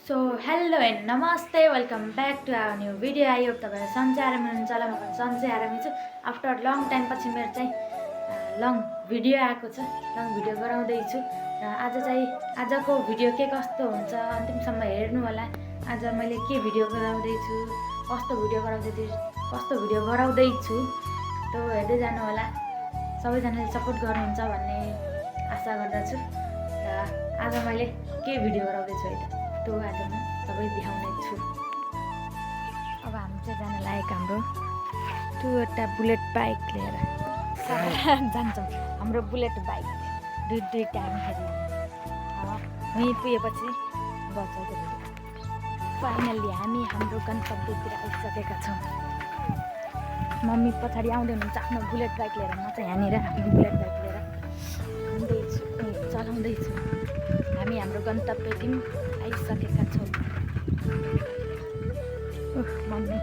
So hello and namaste welcome back to our new video. I hope तपाईहरु सन्चै आराम हुनुहुन्छ होला। म पनि सन्चै आरामै छु। आफ्टर लङ टाइम पछि मेरो चाहिँ लङ भिडियो आएको छ, लङ भिडियो गराउँदैछु। र आजको भिडियो के कस्तो हुन्छ अन्तिमसम्म हेर्नु होला। आज मैले के भिडियो गराउँदैछु, कस्तो भिडियो गराउँदैछु त्यो हेर्दै जानु होला। सबैजनाले सपोर्ट गर्नुहुन्छ भन्ने आशा गर्दछु। र आज मैले के भिडियो गराउँदैछु है त त्यो आज म सबै देखाउने छु। अब हामी चाहिँ जान लागेको हाम्रो एउटा बुलेट बाइक लिएर जान्छौँ। हाम्रो बुलेट बाइक दुई टाइमखेरि वहीँ पुगेपछि गर्छौँ त्यो भिडियो। फाइनल्ली हामी हाम्रो गन्तव्यतिर आइसकेका छौँ। मम्मी पछाडि आउँदै हुनुहुन्छ आफ्नो बुलेट बाइक लिएर। म चाहिँ यहाँनिर आफ्नो बुलेट बाइक लिएर चलाउँदैछु। हामी हाम्रो गन्तव्यतिर आइसकेका छौँ। मम्मी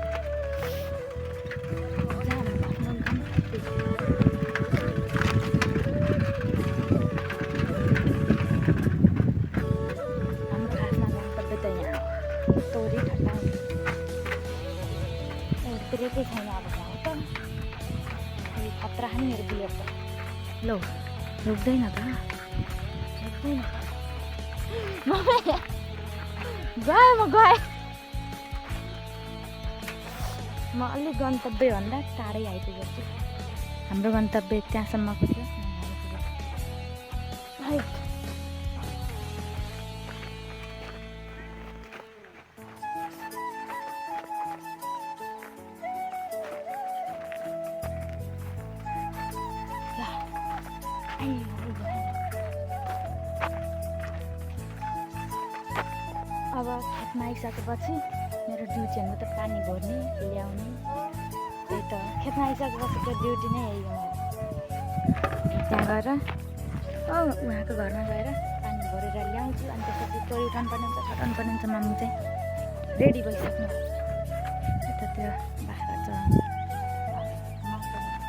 हाम्रो खासमा गन्तव्य त यहाँ हो, तोरी ठट्टा ब्रेकै छैन। अब जाउँ त, खतरा नि मेरो बुलेट त। लो रोक्दैन त, गएँ म अलिक गन्तव्यभन्दा टाढै आइपुगेको छु। हाम्रो गन्तव्य त्यहाँसम्मको थियो। अब खेतमा आइसकेपछि मेरो ड्युटी हो त पानी भर्ने ल्याउने। त्यही त खेतमा आइसकेपछि त ड्युटी नै यही हो। त्यहाँ गएर उहाँको घरमा गएर पानी भरेर ल्याउँछु। अनि त्यसपछि तोरी उठाउनु पर्ने हुन्छ, छटाउनु पर्ने हुन्छ। मम्मी चाहिँ रेडी भइसक्नु यता त्यो बाख्रा चलाउनु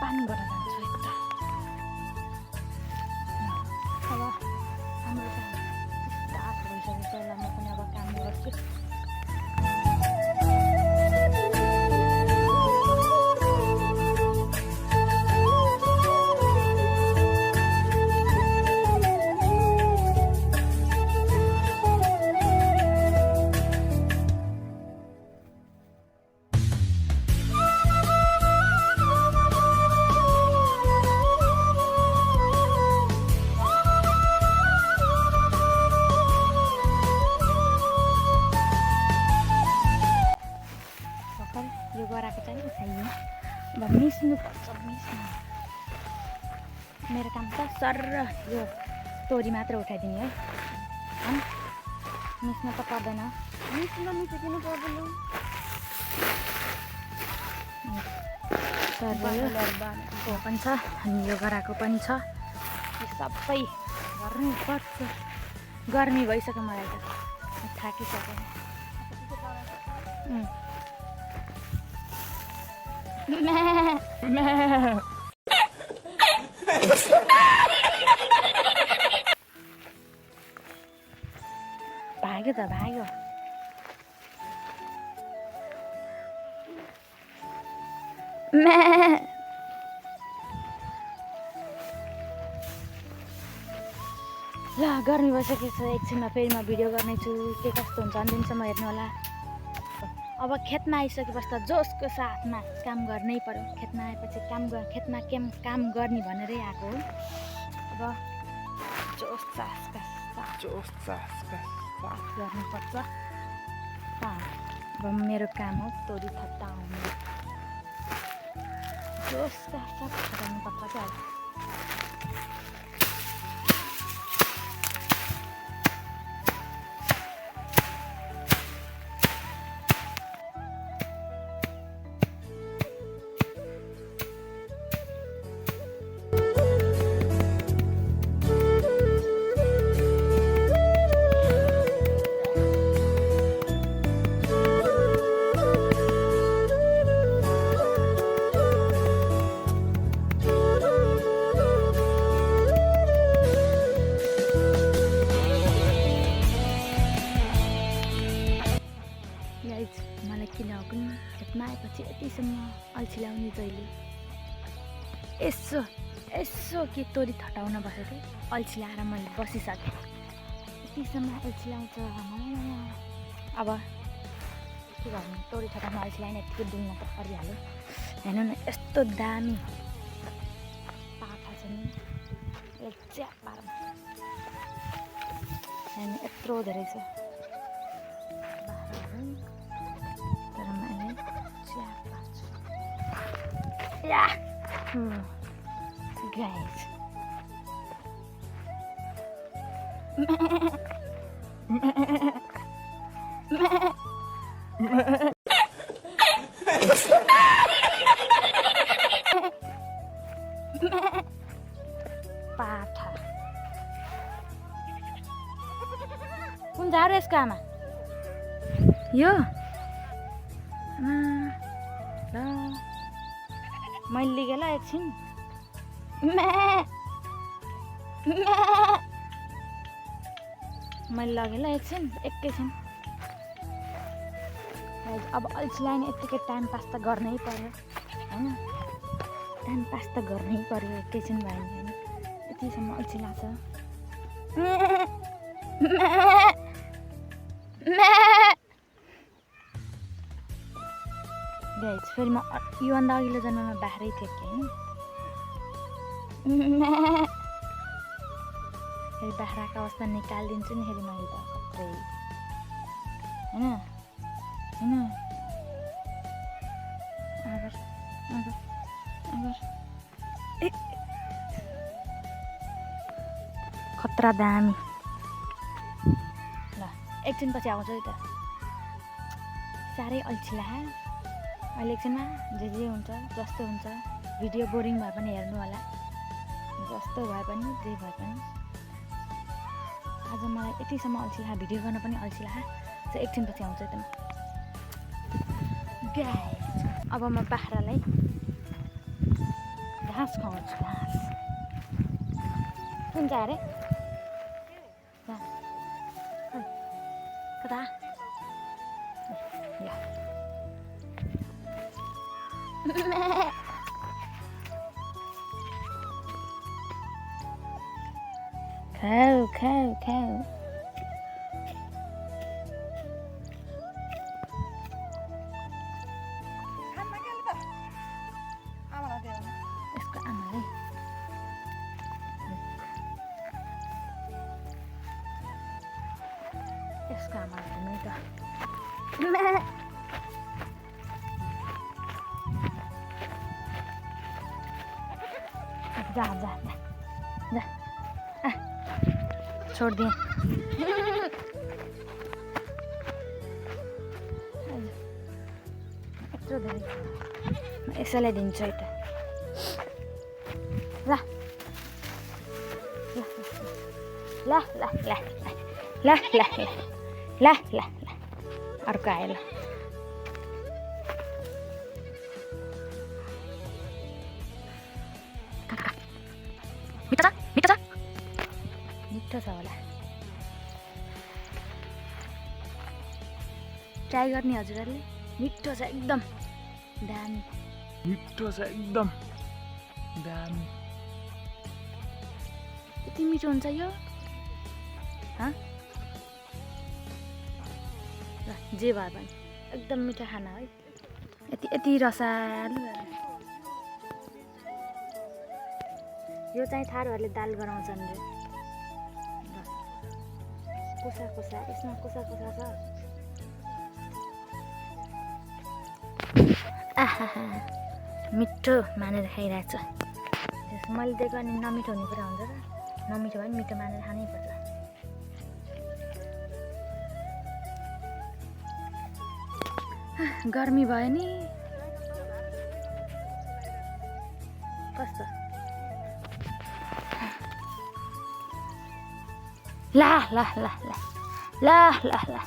पानी भरेर जान्छु यता। अब हाम्रो काम स्टार्ट भइसकेको छ। म पनि अब काम गर्छु। यो गराएको चाहिँ उठाइयो। अब मिच्नुपर्छ। मेरो काम त सर यो तोरी मात्र उठाइदिने है। मिच्न त पर्दैन। मिचिदिनु पर्दैन। सर यो पनि छ अनि यो गराएको पनि छ। यो सबै गर्नुपर्छ। गर्मी भइसक्यो मलाई त, थाकिसक्यो। भाग्यो त भाग्यो। ल गर्मी भइसकेको छ। एकछिनमा फेरि म भिडियो गर्नेछु। के कस्तो हुन्छ अन्तिमसम्म हेर्नु होला। अब खेतमा आइसकेपछि त जोसको साथमा काम गर्नै पर्यो। खेतमा आएपछि खेतमा काम गर्ने भनेरै आएको हो। अब जोस गर्नुपर्छ। अब मेरो काम हो तोरी ठट्टाउनु। जोस गर्नुपर्छ क्या। मलाई किन हो कुन खेतमा आएपछि यतिसम्म अल्छी लाउने जहिले यसो के तोरी थटाउन बसेको थिएँ अल्छी लाएर मैले बसिसकेँ यतिसम्म अल्छी लाउँछ अब के गर्नु तोरी थटाउन अल्छी लाइन यतिको डुल्न त परिहाल्यो हेर्नु न यस्तो दामी पाखा छ नि च्याप पारौँ हेर्नु यत्रो धेरै छ तर मैले च्याप पार्छु या guys पाठा कुन झार यसको आमा यो ल मैले लिगेला एकछिन मैले लगेँ एकछिन एकैछिन अब अल्छी लाग्ने यत्तिकै टाइम पास त गर्नै पर्यो होइन टाइम पास त गर्नै पर्यो एकैछिन भयो नि होइन यतिसम्म अल्छी लाग्छ गाइस फेरि म योभन्दा अघिल्लो जन्ममा बाख्रै थिएँ कि होइन फेरि बाख्राको अवस्था निकालिदिन्छु नि फेरि मैले त कत्रै होइन खतरा दामी ल एकछिन पछि आउँछ है त साह्रै अल्छी लाग्यो अहिले एकछिनमा जे हुन्छ जस्तो हुन्छ भिडियो बोरिङ भए पनि हेर्नु होला जस्तो भए पनि जे भए पनि आज मलाई यतिसम्म अल्छी लाग्यो भिडियो गर्न पनि अल्छी लाग्यो चाहिँ एकछिन पछि आउँछ त गाइस अब म बाख्रालाई घाँस खुवाउँछु घाँस कुन चाहिँ अरे कता खाऊ यसको आमाले यसको आमाले नै त जा जा जा छोड दिएँ यत्रो धेरै यसैलाई दिन्छु है त ल ल ल ल ल ल ल ल अर्को आयो ल मिठो छ होला ट्राई गर्ने हजुरहरूले मिठो छ एकदम दामी मिठो छ एकदम दामी यति मिठो हुन्छ यो ल जे भए पनि एकदम मिठो खाना है यति रसालु यो चाहिँ थारूहरूले दाल गराउँछन् रे कोसा यसमा कोसा छ आहा मिठो मानेर खाइरहेको छु मैले दिएको अनि नमिठो हुने कुरा हुन्छ र नमिठो भए पनि मिठो मानेर खानै पर्छ गर्मी भयो नि कस्तो ला ला ला ला ला ला ला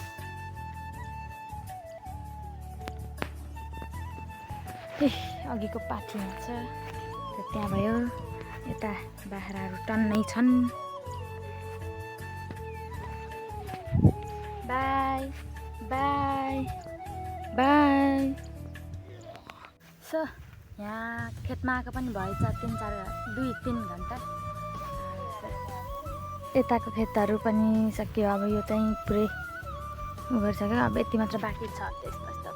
अघिको पाठीमा छ त्यहाँ भयो यता बाख्राहरू टन्नै छन् बाई बाई बाई। सो यहाँ खेतमा आएको पनि भएछ 2-3 घन्टा। यताको खेतहरू पनि सक्यो। अब यो चाहिँ पुरै गरिसक्यो। अब यति मात्र बाँकी छ। त्यस्तो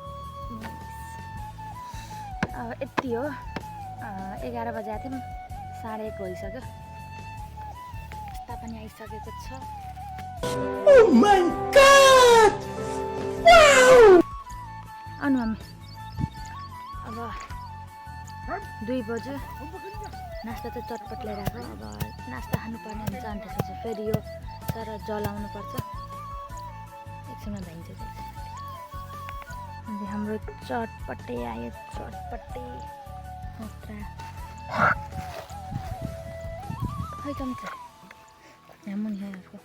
अब यति हो। 11 बजे आएको थियौँ, 1:30 भइसक्यो। यस्ता पनि आइसकेको छ। Oh my God! Wow! Anu mummy अब 2 बज्यो। नास्ता त चटपट लिएर आएको। अब नास्ता खानुपर्ने हुन्छ। अनि त्यसपछि फेरि यो तर जलाउनु पर्छ। एकछिनमा भइन्छ। अनि हाम्रो चटपटे आयो। चटपटे मात्र खै चम्चा यहाँ मुनि खाएको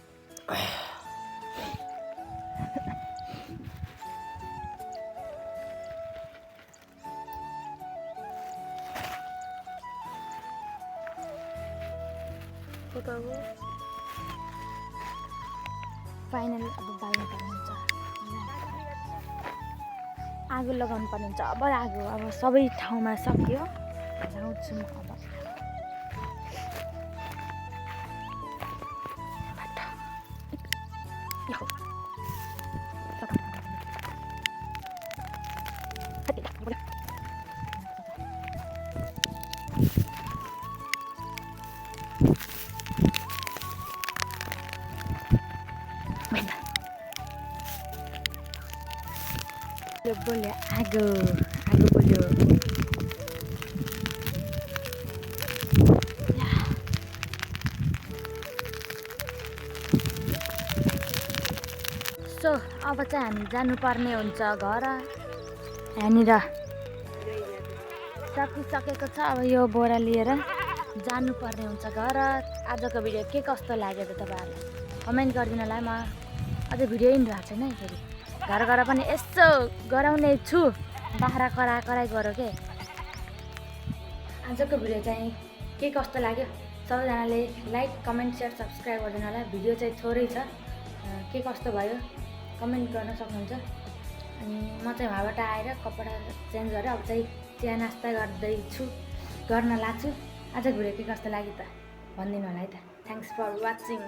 फाइनली अब बाल्नु पर्ने हुन्छ। आगो लगाउनु पर्ने हुन्छ। अब आगो अब सबै ठाउँमा सक्यो। ल्याउँछु म अब। बोल्यो आगो बोल्यो। सो अब चाहिँ हामी जानुपर्ने हुन्छ घर। यहाँनिर सकिसकेको छ। अब यो बोरा लिएर जानुपर्ने हुन्छ घर। आजको भिडियो के कस्तो लाग्यो त तपाईँहरूलाई कमेन्ट गरिदिनु होला। म अझै भिडियो इन्ड भएको छैन है। फेरि घर गएर पनि यसो गराउने छु। बाख्रा कराई गरौँ के। आजको भिडियो चाहिँ के कस्तो लाग्यो सबैजनाले लाइक कमेन्ट सेयर सब्सक्राइब गरिदिनु होला। भिडियो चाहिँ थोरै छ। के कस्तो भयो कमेन्ट गर्न सक्नुहुन्छ। अनि म चाहिँ वहाँबाट आएर कपडा चेन्ज गरेर अब चाहिँ चिया नास्ता गर्न लाग्छु। आजको भिडियो के कस्तो लाग्यो त भनिदिनु होला है त। Thanks for watching.